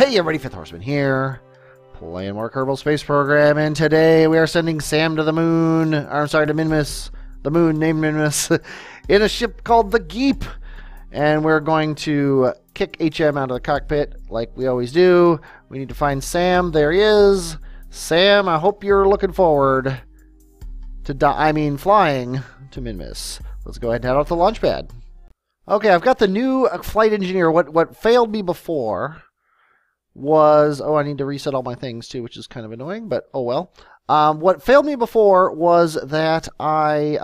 Hey everybody, Fifth Horseman here, playing more Kerbal Space Program, and today we are sending Sam to the moon, or I'm sorry, to Minmus, the moon named Minmus, in a ship called the Geep, and we're going to kick HM out of the cockpit like we always do. We need to find Sam. There he is. Sam, I hope you're looking forward to flying to Minmus. Let's go ahead and head out to the launch pad. Okay, I've got the new flight engineer. What failed me before was, I need to reset all my things too, which is kind of annoying, but oh well. What failed me before was that I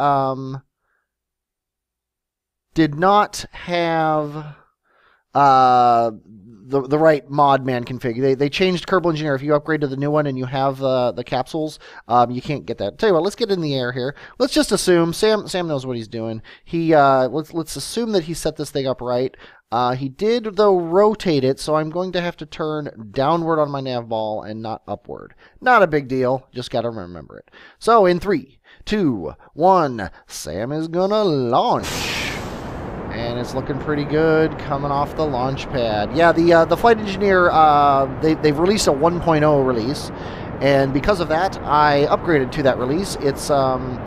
did not have the right mod man config. They changed Kerbal Engineer. If you upgrade to the new one and you have the capsules, you can't get that. Tell you what, let's get in the air here. Let's just assume Sam knows what he's doing. Let's assume that he set this thing up right. He did, though, rotate it, so I'm going to have to turn downward on my nav ball and not upward. Not a big deal. Just got to remember it. So, in 3, 2, 1, Sam is going to launch. And it's looking pretty good coming off the launch pad. Yeah, the flight engineer, they've released a 1.0 release, and because of that, I upgraded to that release. It's had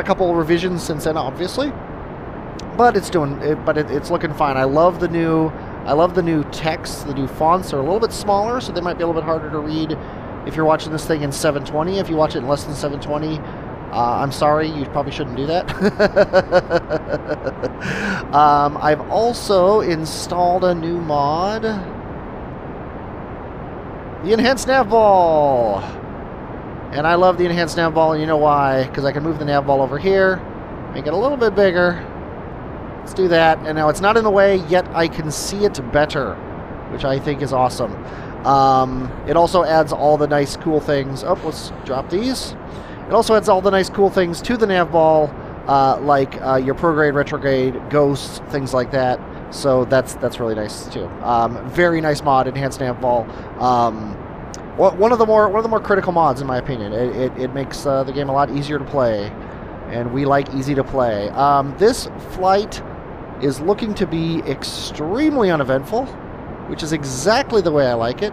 a couple of revisions since then, obviously. But it's looking fine. I love the new text. The new fonts are a little bit smaller, so they might be a little bit harder to read if you're watching this thing in 720. If you watch it in less than 720, I'm sorry, you probably shouldn't do that. I've also installed a new mod, the enhanced nav ball, and I love the enhanced nav ball, and you know why? Because I can move the nav ball over here, make it a little bit bigger. Let's do that, and now it's not in the way, yet I can see it better, which I think is awesome. It also adds all the nice cool things. Oh, let's drop these. It also adds all the nice cool things to the nav ball, like your prograde, retrograde, ghosts, things like that. So that's really nice too. Very nice mod, enhanced nav ball. One of the more critical mods, in my opinion. It makes the game a lot easier to play, and we like easy to play. This flight is looking to be extremely uneventful, which is exactly the way I like it.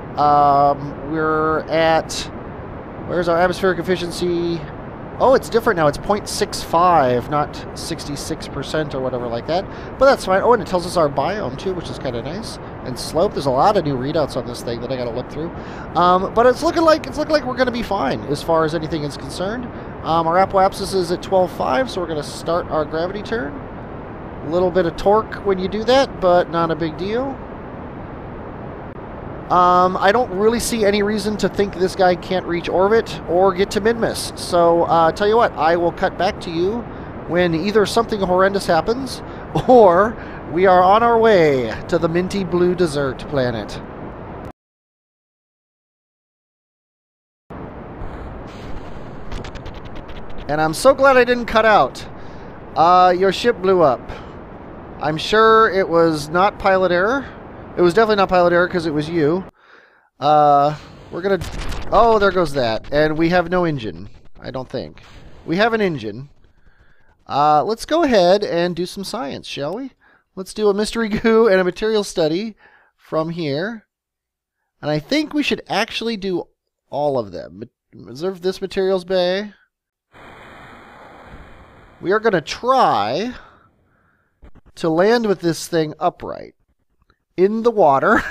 We're at, where's our atmospheric efficiency? Oh, it's different now. It's 0.65, not 66% or whatever like that. But that's fine. Oh, and it tells us our biome too, which is kind of nice. And slope. There's a lot of new readouts on this thing that I got to look through. But it's looking like we're going to be fine as far as anything is concerned. Our apoapsis is at 12.5, so we're going to start our gravity turn. A little bit of torque when you do that, but not a big deal. I don't really see any reason to think this guy can't reach orbit or get to Minmus. So, tell you what, I will cut back to you when either something horrendous happens or we are on our way to the minty blue desert planet. And I'm so glad I didn't cut out. Your ship blew up. I'm sure it was not pilot error. It was definitely not pilot error because it was you. We're gonna... Oh, there goes that. And we have no engine, I don't think. We have an engine. Let's go ahead and do some science, shall we? Let's do a mystery goo and a material study from here. And I think we should actually do all of them. Reserve this materials bay. We are going to try to land with this thing upright in the water.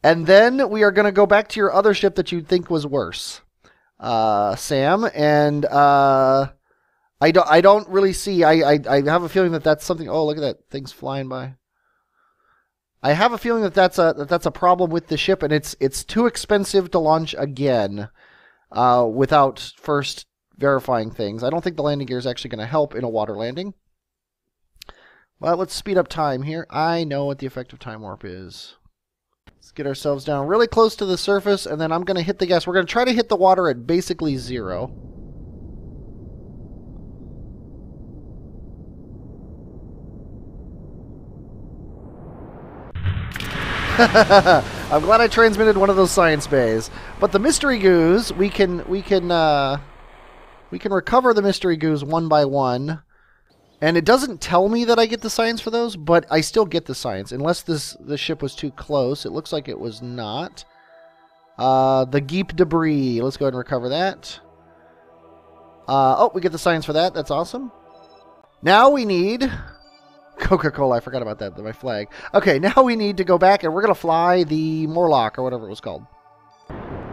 And then we are going to go back to your other ship that you'd think was worse, Sam. And I don't really see. I have a feeling that that's something. Oh, look at that, thing's flying by. I have a feeling that that's a problem with the ship, and it's too expensive to launch again without first verifying things. I don't think the landing gear is actually going to help in a water landing. Well, let's speed up time here. I know what the effective time warp is. Let's get ourselves down really close to the surface, and then I'm going to hit the gas. We're going to try to hit the water at basically 0. I'm glad I transmitted one of those science bays. But the mystery goos, we can recover the mystery goos one by one. And it doesn't tell me that I get the science for those, but I still get the science. Unless this ship was too close. It looks like it was not. The Geep debris. Let's go ahead and recover that. Oh, we get the science for that. That's awesome. Now we need Coca-Cola. I forgot about that. My flag. Okay, now we need to go back and we're going to fly the Morlock or whatever it was called.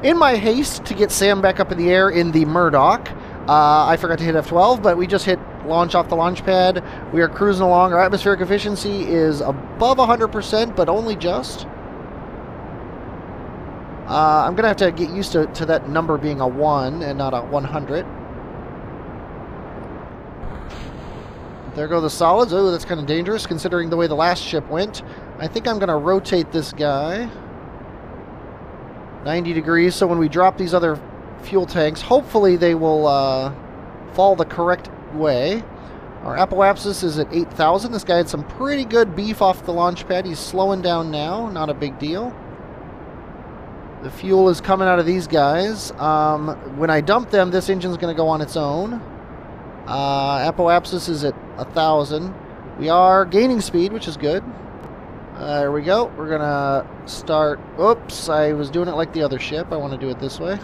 In my haste to get Sam back up in the air in the Murdoch, I forgot to hit F12, but we just hit launch off the launch pad. We are cruising along. Our atmospheric efficiency is above 100%, but only just. I'm going to have to get used to that number being a 1 and not a 100. There go the solids. Oh, that's kind of dangerous considering the way the last ship went. I think I'm going to rotate this guy 90 degrees, so when we drop these other fuel tanks, hopefully they will fall the correct way. Our apoapsis is at 8,000. This guy had some pretty good beef off the launch pad. He's slowing down now. Not a big deal. The fuel is coming out of these guys. When I dump them, this engine's going to go on its own. Apoapsis is at 1,000. We are gaining speed, which is good. There we go. We're going to start... Oops, I was doing it like the other ship. I want to do it this way.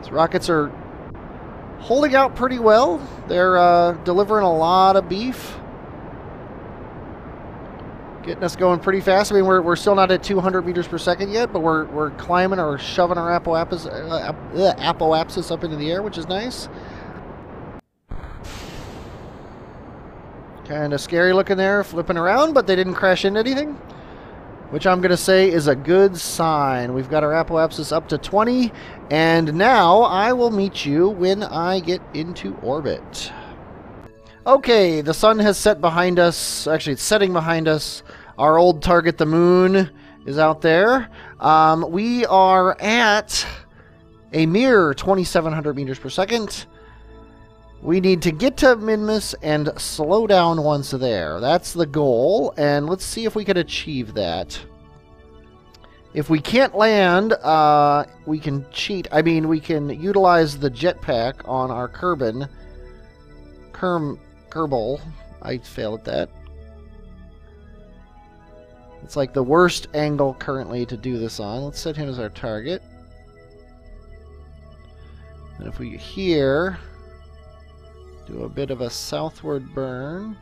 These rockets are holding out pretty well. They're delivering a lot of beef. Getting us going pretty fast. I mean, we're still not at 200 meters per second yet, but we're climbing or shoving our apoapsis up into the air, which is nice. Kind of scary looking there, flipping around, but they didn't crash into anything, which I'm going to say is a good sign. We've got our apoapsis up to 20, and now I will meet you when I get into orbit. Okay, the sun has set behind us. Actually, it's setting behind us. Our old target, the moon, is out there. We are at a mere 2,700 meters per second. We need to get to Minmus and slow down once there. That's the goal, and let's see if we can achieve that. If we can't land, we can cheat. I mean, we can utilize the jetpack on our Kerman. Kerbal. I failed at that. It's like the worst angle currently to do this on. Let's set him as our target. And if we get here, do a bit of a southward burn.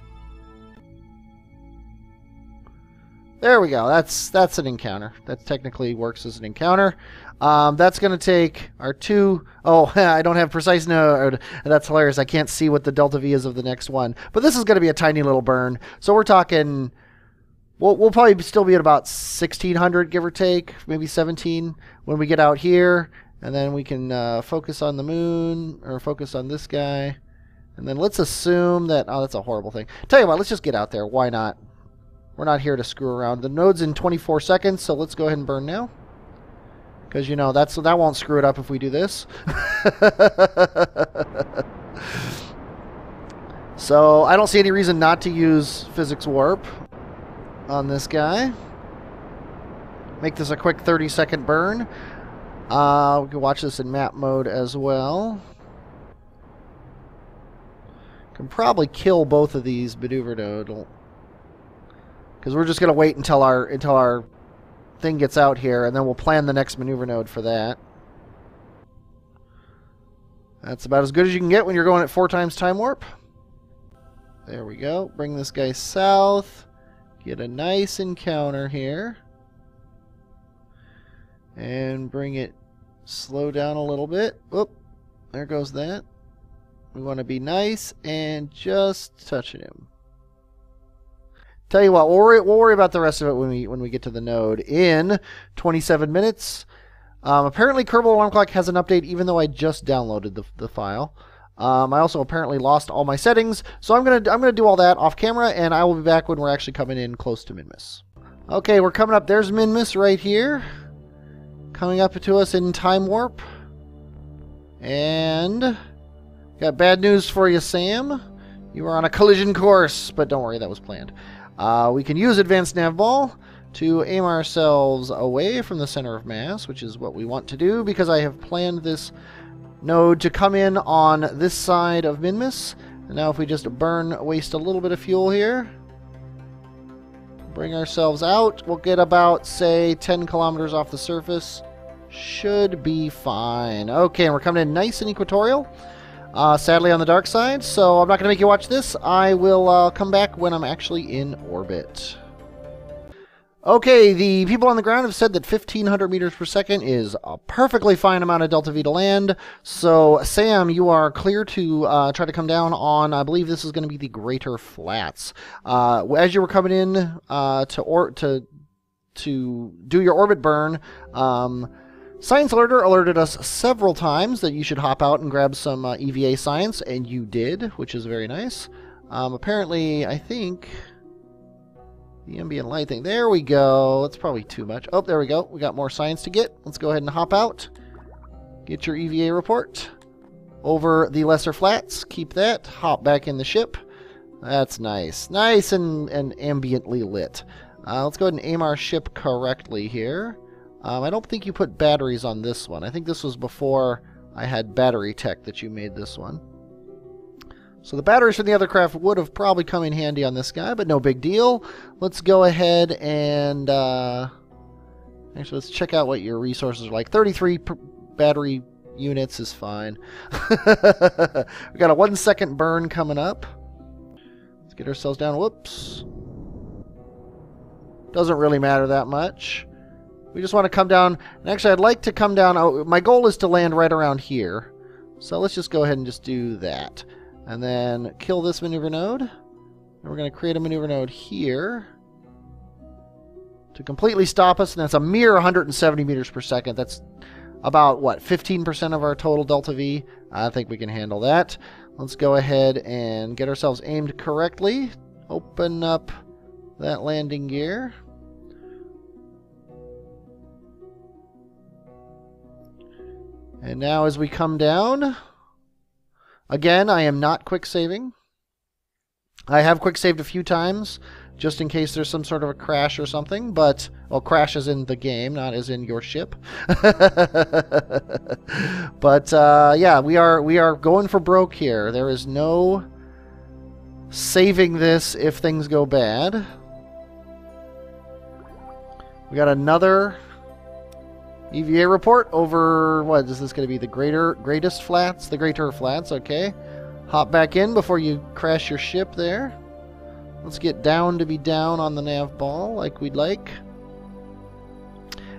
There we go. That's an encounter. That technically works as an encounter. That's going to take our two... Oh, I don't have precise... No, that's hilarious. I can't see what the delta V is of the next one. But this is going to be a tiny little burn. So we're talking... We'll probably still be at about 1,600, give or take. Maybe 17 when we get out here. And then we can focus on the moon, or focus on this guy. And then let's assume that... Oh, that's a horrible thing. Tell you what, let's just get out there. Why not? We're not here to screw around. The node's in 24 seconds, so let's go ahead and burn now. Because, you know, that won't screw it up if we do this. So, I don't see any reason not to use physics warp on this guy. Make this a quick 30-second burn. We can watch this in map mode as well. Can probably kill both of these maneuver node. Because we're just going to wait until our thing gets out here, and then we'll plan the next maneuver node for that. That's about as good as you can get when you're going at 4 times time warp. There we go. Bring this guy south. Get a nice encounter here. And bring it slow down a little bit. Whoop. There goes that. We want to be nice and just touching him. Tell you what, we'll worry about the rest of it when we get to the node in 27 minutes. Apparently, Kerbal Alarm Clock has an update, even though I just downloaded the file. I also apparently lost all my settings, so I'm gonna do all that off camera, and I will be back when we're actually coming in close to Minmus. Okay, we're coming up. There's Minmus right here, coming up to us in time warp, and got bad news for you, Sam. You are on a collision course, but don't worry, that was planned. We can use advanced nav ball to aim ourselves away from the center of mass, which is what we want to do because I have planned this node to come in on this side of Minmus. And now if we just waste a little bit of fuel here, bring ourselves out, we'll get about, say, 10 kilometers off the surface. Should be fine. Okay, and we're coming in nice and equatorial. Sadly on the dark side, so I'm not going to make you watch this. I will come back when I'm actually in orbit. Okay, the people on the ground have said that 1,500 meters per second is a perfectly fine amount of delta V to land. So, Sam, you are clear to try to come down on, I believe this is going to be the Greater Flats. As you were coming in to do your orbit burn, Science Alerter alerted us several times that you should hop out and grab some EVA science, and you did, which is very nice. Apparently, I think the ambient light thing. There we go. That's probably too much. Oh, there we go. We got more science to get. Let's go ahead and hop out. Get your EVA report. Over the Lesser Flats. Keep that. Hop back in the ship. That's nice. Nice and ambiently lit. Let's go ahead and aim our ship correctly here. I don't think you put batteries on this one. I think this was before I had battery tech that you made this one. So the batteries from the other craft would have probably come in handy on this guy, but no big deal. Let's go ahead and actually let's check out what your resources are like. 33 battery units is fine. We got a 1 second burn coming up. Let's get ourselves down. Whoops. Doesn't really matter that much. We just want to come down. And actually, I'd like to come down. Oh, my goal is to land right around here. So let's just go ahead and just do that. And then kill this maneuver node. And we're going to create a maneuver node here to completely stop us. And that's a mere 170 meters per second. That's about, what, 15% of our total delta V? I think we can handle that. Let's go ahead and get ourselves aimed correctly. Open up that landing gear. And now as we come down, again, I am not quick saving. I have quick saved a few times, just in case there's some sort of a crash or something, but, well, crash as in the game, not as in your ship. But, yeah, we are going for broke here. There is no saving this if things go bad. We got another EVA report over, what is this going to be, the greatest flats? The Greater Flats, okay. Hop back in before you crash your ship there. Let's get down to be down on the nav ball like we'd like.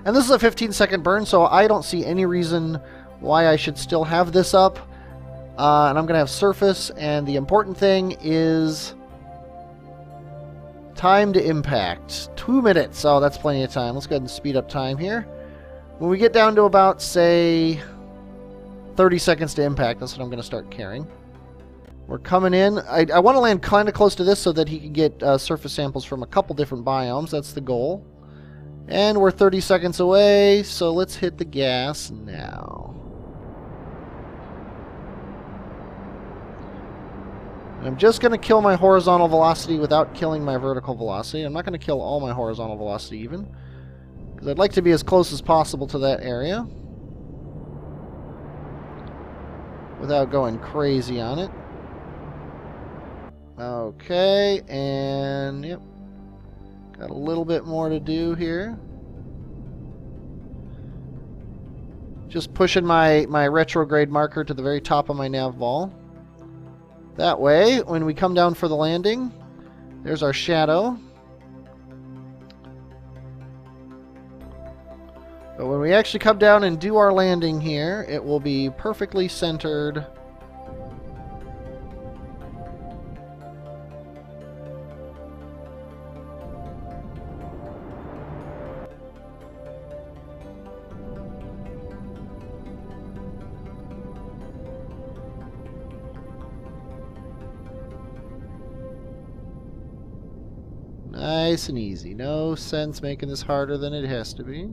And this is a 15-second burn, so I don't see any reason why I should still have this up. And I'm going to have surface, and the important thing is time to impact. 2 minutes, oh, that's plenty of time. Let's go ahead and speed up time here. When we get down to about, say, 30 seconds to impact, that's what I'm going to start carrying. We're coming in. I want to land kind of close to this so that he can get surface samples from a couple different biomes. That's the goal. And we're 30 seconds away, so let's hit the gas now. And I'm just going to kill my horizontal velocity without killing my vertical velocity. I'm not going to kill all my horizontal velocity even, because I'd like to be as close as possible to that area without going crazy on it. Okay, and yep, got a little bit more to do here. Just pushing my retrograde marker to the very top of my nav ball. That way, when we come down for the landing, there's our shadow. But when we actually come down and do our landing here, it will be perfectly centered. Nice and easy. No sense making this harder than it has to be.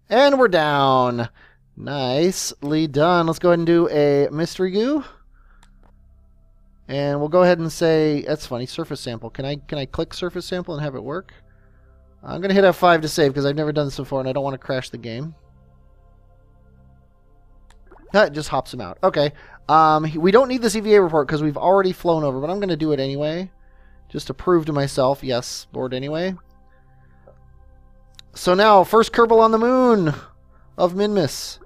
And we're down. Nicely done. Let's go ahead and do a mystery goo. And we'll go ahead and say, that's funny, surface sample. Can I click surface sample and have it work? I'm going to hit F5 to save because I've never done this before and I don't want to crash the game. It just hops him out. Okay. We don't need this EVA report because we've already flown over, but I'm going to do it anyway. Just to prove to myself, yes, board anyway. So now, first Kerbal on the moon of Minmus.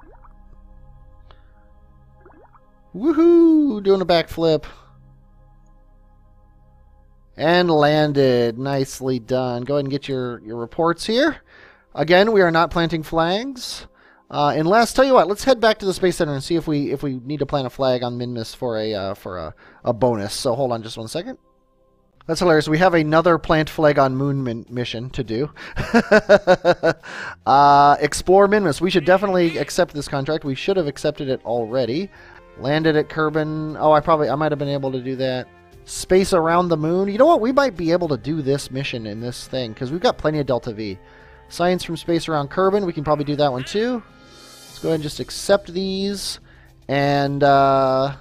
Woohoo! Doing a backflip. And landed. Nicely done. Go ahead and get your reports here. Again, we are not planting flags. Unless, tell you what, let's head back to the Space Center and see if we need to plant a flag on Minmus for a bonus. So hold on just one second. That's hilarious. We have another plant flag on moon mission to do. Explore Minmus. We should definitely accept this contract. We should have accepted it already. Landed at Kerman. Oh, I might have been able to do that. Space around the moon. You know what? We might be able to do this mission in this thing because we've got plenty of Delta V. Science from space around Kerman. We can probably do that one too. Let's go ahead and just accept these. And, yeah,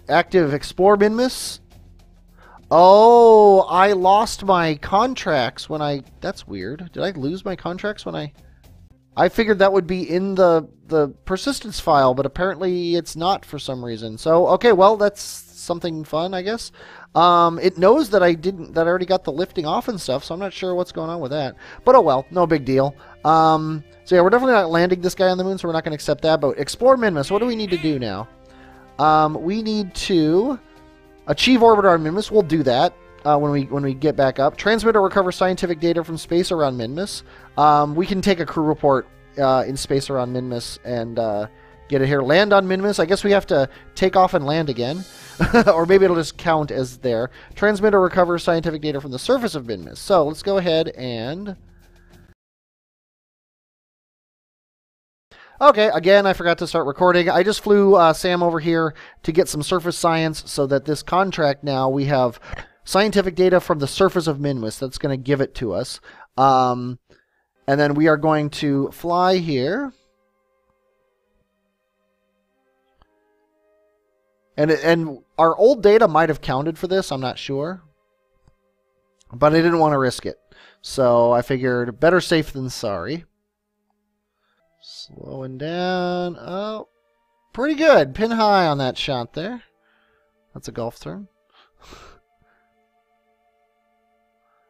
active Explore Minmus. Oh, I lost my contracts when I... That's weird. Did I lose my contracts when I figured that would be in the persistence file, but apparently it's not for some reason. So, okay, well, that's something fun, I guess. It knows that I already got the lifting off and stuff, so I'm not sure what's going on with that. But oh well, no big deal. So yeah, we're definitely not landing this guy on the moon, so we're not going to accept that. But explore Minmus. What do we need to do now? We need to achieve orbiter on Minmus. We'll do that when we get back up. Transmit or recover scientific data from space around Minmus. We can take a crew report in space around Minmus and get it here. Land on Minmus. I guess we have to take off and land again. Or maybe it'll just count as there. Transmit or recover scientific data from the surface of Minmus. So let's go ahead and... Okay, again, I forgot to start recording. I just flew Sam over here to get some surface science so that this contract now, we have scientific data from the surface of Minmus. That's going to give it to us. And then we are going to fly here. And our old data might have counted for this. I'm not sure. But I didn't want to risk it. So I figured better safe than sorry. Slowing down. Oh, pretty good. Pin high on that shot there. That's a golf term.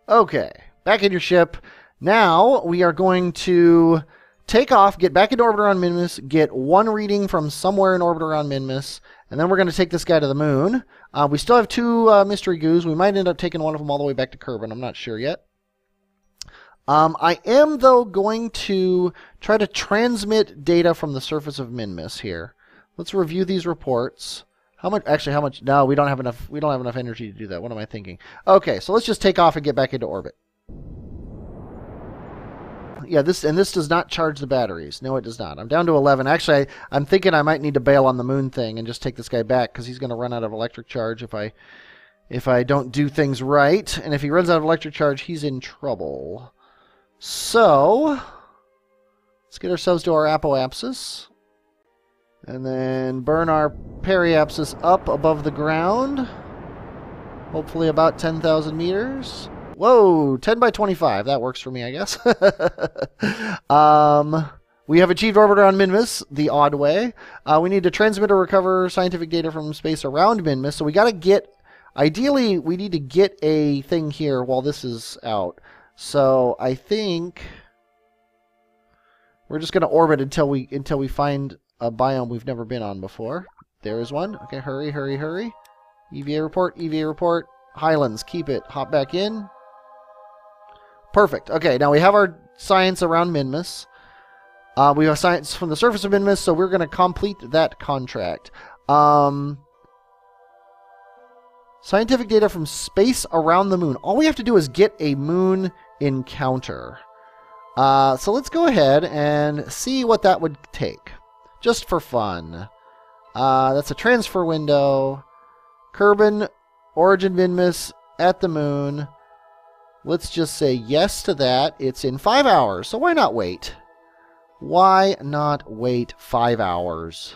Okay. Back in your ship. Now we are going to take off, get back into orbiter on Minmus, get one reading from somewhere in orbiter around Minmus, and then we're going to take this guy to the moon. We still have two mystery goos. We might end up taking one of them all the way back to Kerman. I'm not sure yet. I am, though, going to try to transmit data from the surface of Minmus here. Let's review these reports. How much? Actually, how much? No, we don't have enough. We don't have enough energy to do that. What am I thinking? Okay, so let's just take off and get back into orbit. Yeah, this does not charge the batteries. No, it does not. I'm down to 11. Actually, I'm thinking I might need to bail on the moon thing and just take this guy back because he's going to run out of electric charge if I don't do things right. And if he runs out of electric charge, he's in trouble. So, let's get ourselves to our apoapsis. And then burn our periapsis up above the ground. Hopefully about 10,000 meters. Whoa, 10 by 25. That works for me, I guess. We have achieved orbiter on Minmus, the odd way. We need to transmit or recover scientific data from space around Minmus. So we got to get, ideally, we need to get a thing here while this is out. So I think we're just going to orbit until we find a biome we've never been on before. There is one. Okay, hurry, hurry, hurry. EVA report, EVA report. Highlands, keep it. Hop back in. Perfect. Okay, now we have our science around Minmus. We have science from the surface of Minmus, so we're going to complete that contract. Scientific data from space around the moon. All we have to do is get a moon encounter. So let's go ahead and see what that would take. Just for fun. That's a transfer window. Kerman, origin Minmus, at the moon. Let's just say yes to that. It's in 5 hours, so why not wait? Why not wait 5 hours?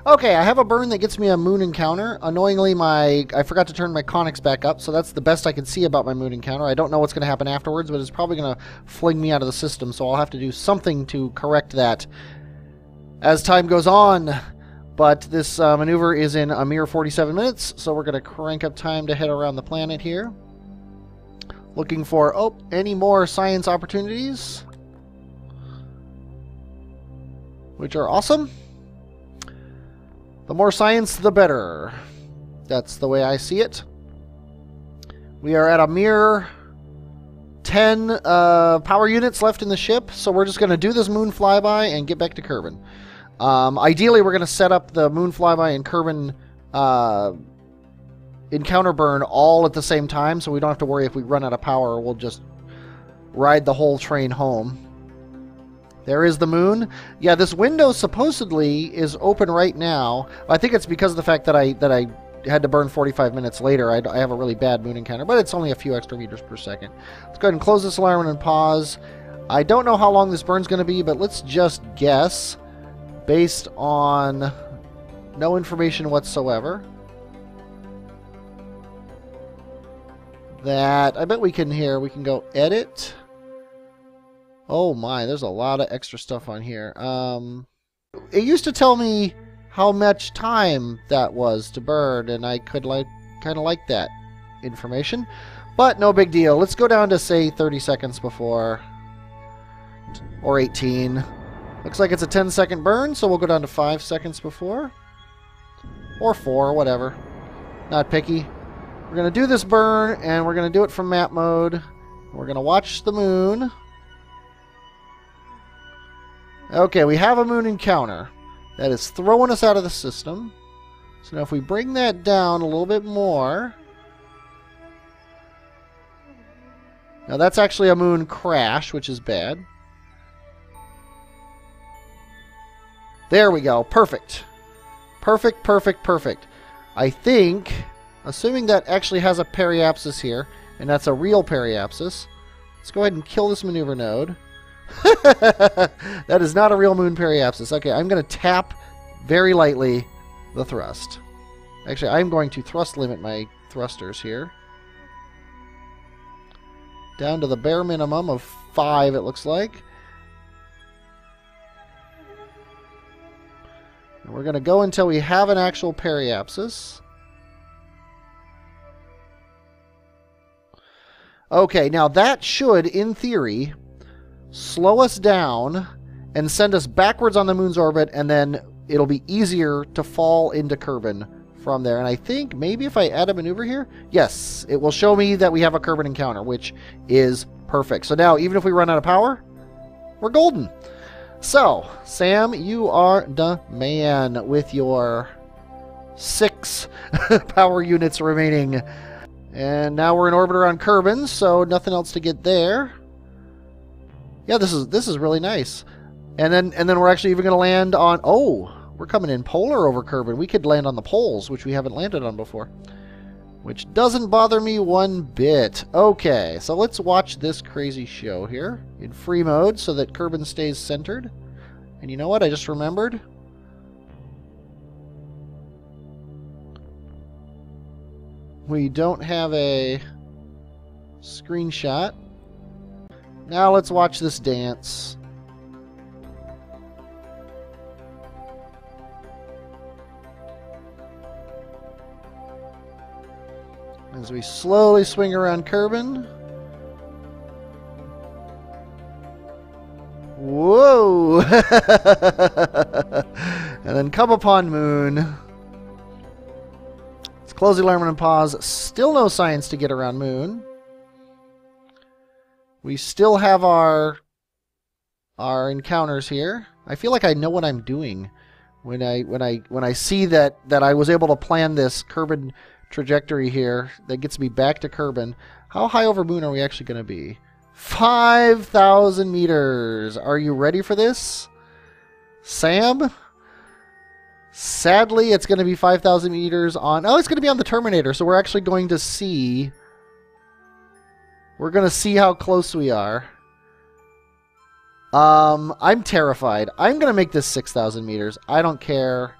Okay, I have a burn that gets me a moon encounter. Annoyingly, I forgot to turn my conics back up, so that's the best I can see about my moon encounter. I don't know what's going to happen afterwards, but it's probably going to fling me out of the system, so I'll have to do something to correct that as time goes on. But this maneuver is in a mere 47 minutes, so we're going to crank up time to head around the planet here. Looking for, any more science opportunities, which are awesome. The more science, the better. That's the way I see it. We are at a mere 10 power units left in the ship, so we're just going to do this moon flyby and get back to Kerman. Ideally, we're going to set up the moon flyby and Kerman encounter burn all at the same time, so we don't have to worry if we run out of power. We'll just ride the whole train home. There is the moon. Yeah, this window supposedly is open right now. I think it's because of the fact that I had to burn 45 minutes later. I have a really bad moon encounter, but it's only a few extra meters per second. Let's go ahead and close this alarm and pause. I don't know how long this burn's going to be, but let's just guess based on no information whatsoever that I bet we can go edit. Oh my, there's a lot of extra stuff on here. It used to tell me how much time that was to burn, and I could kind of like that information, but no big deal. Let's go down to say 30 seconds before, or 18. Looks like it's a 10-second burn, so we'll go down to 5 seconds before, or 4, whatever. Not picky. We're gonna do this burn, and we're gonna do it from map mode. We're gonna watch the moon. Okay, we have a moon encounter. That is throwing us out of the system. So now if we bring that down a little bit more... Now that's actually a moon crash, which is bad. There we go. Perfect. Perfect, perfect, perfect. I think, assuming that actually has a periapsis here, and that's a real periapsis, let's go ahead and kill this maneuver node. That is not a real moon periapsis. Okay, I'm going to tap very lightly the thrust. Actually, I'm going to thrust limit my thrusters here. Down to the bare minimum of 5, it looks like. And we're going to go until we have an actual periapsis. Okay, now that should, in theory, slow us down and send us backwards on the moon's orbit, and then it'll be easier to fall into Kerman from there. And I think maybe if I add a maneuver here, yes, it will show me that we have a Kerman encounter, which is perfect. So now, even if we run out of power, we're golden. So, Sam, you are the man with your 6 power units remaining. And now we're in orbit around Kerman, so nothing else to get there. Yeah, this is really nice. And then we're actually even going to land on... Oh, we're coming in polar over Kerman. We could land on the poles, which we haven't landed on before. Which doesn't bother me one bit. Okay, so let's watch this crazy show here in free mode so that Kerman stays centered. And you know what? I just remembered. We don't have a screenshot. Now let's watch this dance. As we slowly swing around Kerman. Whoa! And then come upon moon. Let's close the alarm and pause. Still no science to get around moon. We still have our encounters here. I feel like I know what I'm doing when I see that I was able to plan this Kerman trajectory here that gets me back to Kerman. How high over moon are we actually going to be? 5,000 meters. Are you ready for this, Sam? Sadly, it's going to be 5,000 meters on... Oh, it's going to be on the Terminator, so we're actually going to see... We're going to see how close we are. I'm terrified. I'm going to make this 6,000 meters. I don't care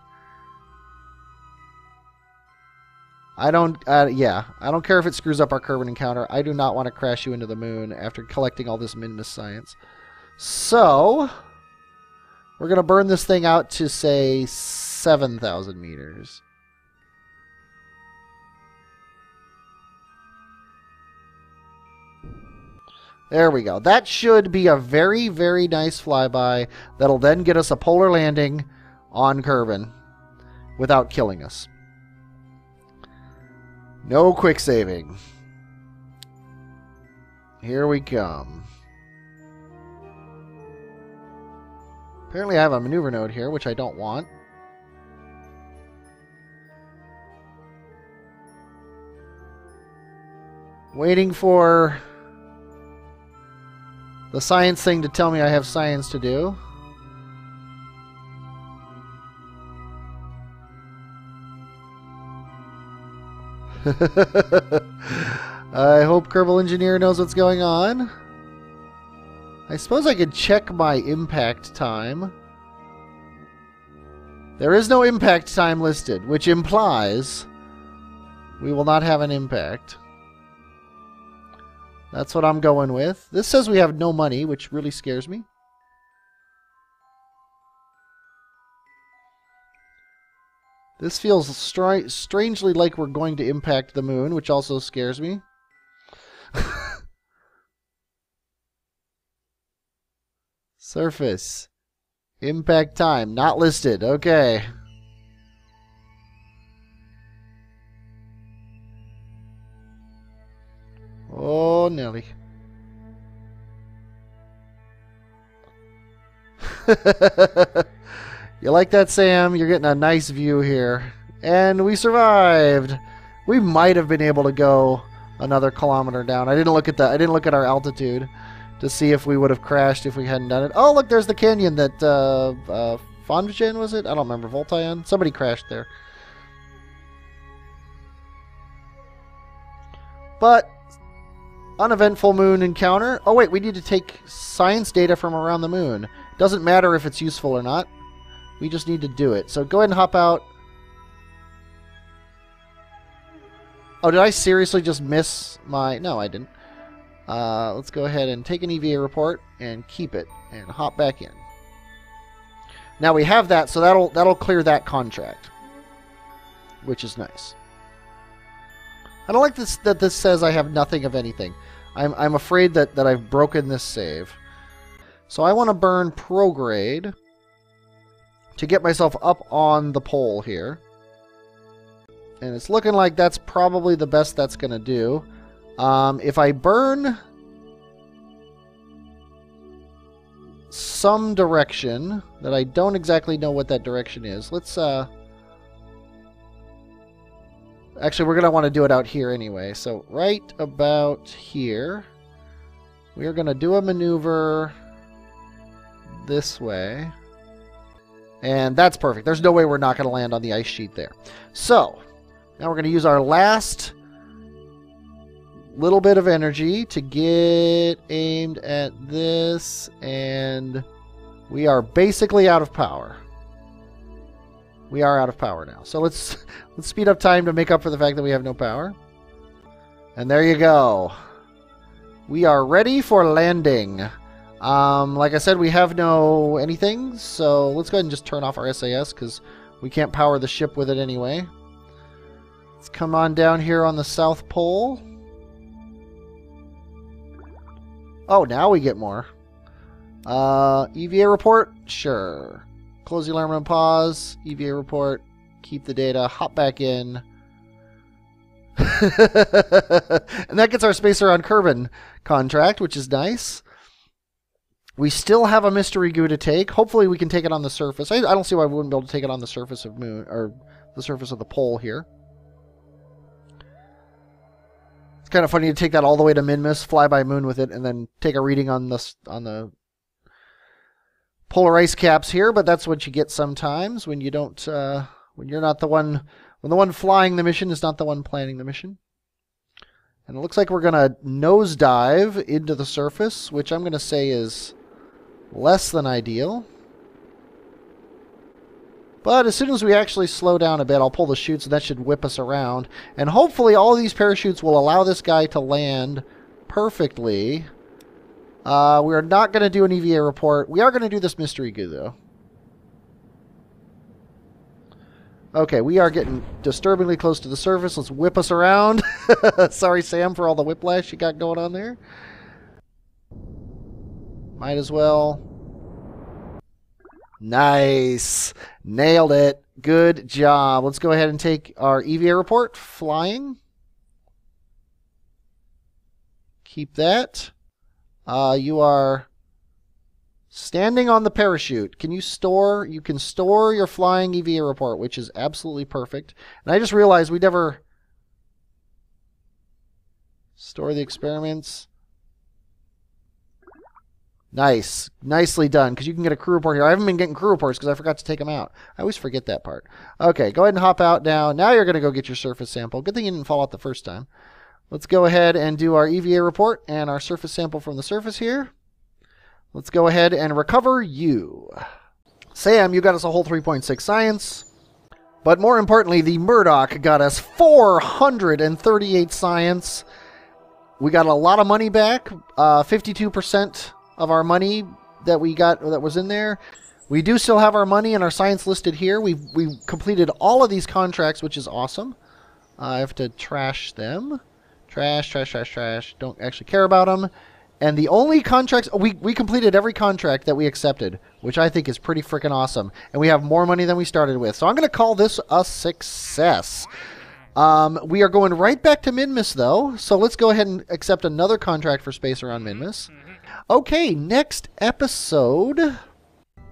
Yeah, I don't care if it screws up our Kerman encounter. I do not want to crash you into the moon after collecting all this Minmus science. So, we're going to burn this thing out to, say, 7,000 meters. There we go. That should be a very, very nice flyby that'll then get us a polar landing on Kerman without killing us. No quick saving. Here we come. Apparently I have a maneuver node here, which I don't want. Waiting for the science thing to tell me I have science to do. I hope Kerbal Engineer knows what's going on. I suppose I could check my impact time. There is no impact time listed, which implies we will not have an impact. That's what I'm going with. This says we have no money, which really scares me. This feels strangely like we're going to impact the moon, which also scares me. Surface. Impact time. Not listed. Okay. Oh, Nelly. You like that, Sam? You're getting a nice view here. And we survived. We might have been able to go another kilometer down. I didn't look at our altitude to see if we would have crashed if we hadn't done it. Oh, look, there's the canyon that Fonvigen, was it? I don't remember. Voltion? Somebody crashed there. But uneventful moon encounter. Oh, wait, we need to take science data from around the moon. Doesn't matter if it's useful or not. We just need to do it. So go ahead and hop out. Oh, did I seriously just miss my... No, I didn't. Let's go ahead and take an EVA report and keep it and hop back in. Now we have that, so that'll clear that contract, which is nice. I don't like this that this says I have nothing of anything. I'm afraid that I've broken this save. So I want to burn prograde to get myself up on the pole here. And it's looking like that's probably the best that's going to do. If I burn some direction that I don't exactly know what that direction is, let's... Actually, we're going to want to do it out here anyway. So right about here, we are going to do a maneuver this way. And that's perfect. There's no way we're not going to land on the ice sheet there. So, now we're going to use our last little bit of energy to get aimed at this. And we are basically out of power. We are out of power now. So let's speed up time to make up for the fact that we have no power. And there you go. We are ready for landing. Like I said, we have no anything, so let's go ahead and just turn off our SAS because we can't power the ship with it anyway. Let's come on down here on the South Pole. Oh, now we get more. EVA report? Sure. Close the alarm and pause. EVA report. Keep the data. Hop back in. And that gets our Spacer on Kerman contract, which is nice. We still have a mystery goo to take. Hopefully we can take it on the surface. I don't see why we wouldn't be able to take it on the surface of moon, or the surface of the pole here. It's kind of funny to take that all the way to Minmus, fly by moon with it, and then take a reading on the polar ice caps here, but that's what you get sometimes when you don't when you're not the one, when the one flying the mission is not the one planning the mission. And it looks like we're going to nosedive into the surface, which I'm going to say is less than ideal. But as soon as we actually slow down a bit, I'll pull the chutes, and that should whip us around. And hopefully all of these parachutes will allow this guy to land perfectly. We are not going to do an EVA report. We are going to do this mystery goo, though. Okay, we are getting disturbingly close to the surface. Let's whip us around. Sorry, Sam, for all the whiplash you got going on there. Might as well. Nice. Nailed it. Good job. Let's go ahead and take our EVA report. Flying. Keep that. You are standing on the parachute. Can you store? You can store your flying EVA report, which is absolutely perfect. And I just realized we never store the experiments. Nice. Nicely done, because you can get a crew report here. I haven't been getting crew reports because I forgot to take them out. I always forget that part. Okay, go ahead and hop out now. Now you're going to go get your surface sample. Good thing you didn't fall out the first time. Let's go ahead and do our EVA report and our surface sample from the surface here. Let's go ahead and recover you. Sam, you got us a whole 3.6 science. But more importantly, the Murdoch got us 438 science. We got a lot of money back. 52% of our money that we got that was in there. We do still have our money and our science listed here. We completed all of these contracts, which is awesome. I have to trash them. Trash, trash, trash, trash. Don't actually care about them. And the only contracts, we completed every contract that we accepted, which I think is pretty freaking awesome. And we have more money than we started with. So I'm going to call this a success. We are going right back to Minmus, though. So let's go ahead and accept another contract for space around Minmus. Okay, next episode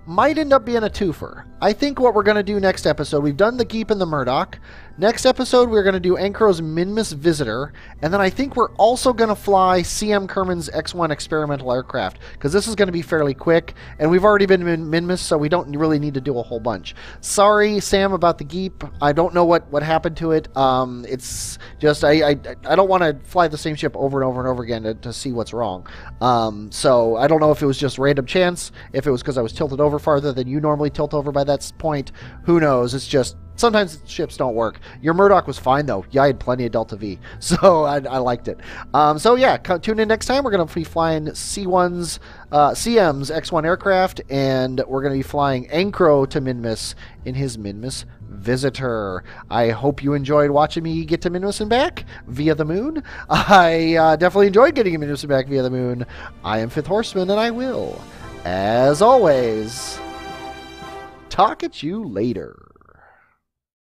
might end up being a twofer. I think what we're going to do next episode, we've done the Geep and the Murdoch. Next episode, we're going to do Ankro's Minmus Visitor. And then I think we're also going to fly CM Kerman's X-1 experimental aircraft, because this is going to be fairly quick. And we've already been in Minmus, so we don't really need to do a whole bunch. Sorry, Sam, about the Geep. I don't know what happened to it. It's just, I don't want to fly the same ship over and over and over again to see what's wrong. So I don't know if it was just random chance, if it was because I was tilted over farther than you normally tilt over by that point. Who knows? It's just, sometimes ships don't work. Your Murdoch was fine, though. Yeah, I had plenty of Delta V, so I liked it. So yeah, tune in next time. We're going to be flying CM's X-1 aircraft, and we're going to be flying Ankro to Minmus in his Minmus Visitor. I hope you enjoyed watching me get to Minmus and back via the moon. I definitely enjoyed getting to Minmus and back via the moon. I am Fifth Horseman, and I will, as always, talk at you later.